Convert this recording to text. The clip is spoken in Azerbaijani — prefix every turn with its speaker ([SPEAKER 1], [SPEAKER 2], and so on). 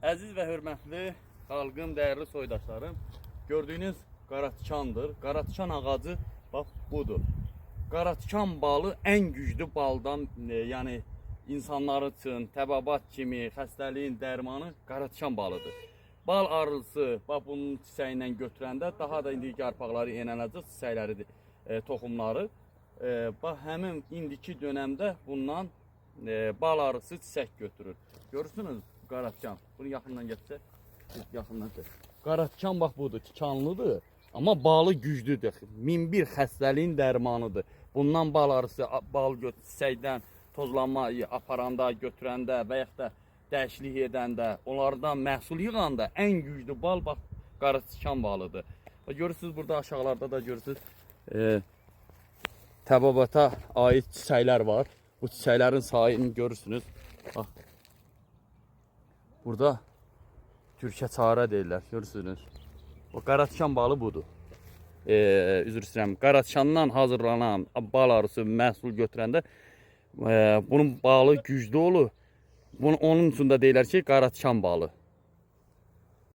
[SPEAKER 1] Əziz və hörmətli xalqın dəyərli soydaşlarım, gördüyünüz qaratikandır. Qaratikan ağacı bax budur. Qaratikan balı ən güclü baldan, yəni insanlar üçün təbabat kimi xəstəliyin dərmanı qaratikan balıdır. Bal arısı bax bunun çiçəyindən götürəndə daha da indi yarpaqları yenələcək, çiçəkləridir, toxumları. Bax həmin indiki dönəmdə bundan bal arısı çiçək götürür. Görürsünüz qaratikan. Bunu yaxından gətirsək, yaxından gətirsək. Qaratikan bax budur, tikanlıdır, amma balı güclüdür. 1001 xəstəliyin dərmanıdır. Bundan bal arısı bal çiçəkdən tozlanma aparanda, götürəndə və yaxud da dəyişiklik edəndə, onlardan məhsul yığanda ən güclü bal bax qaratikan balıdır. Görürsünüz burada aşağılarda da görürsünüz təbabata aid çiçəklər var. Bu çiçəklərin sayını görürsünüz. Bax. Burada Türkçə çarə deyirlər, görürsünüz. O qaratikan balı budur. Üzr istəyirəm. Qaratikandan hazırlanan bal arısı məhsul götürəndə bunun balı güclü olur. Onun üçün də deyirlər ki, qaratikan balı.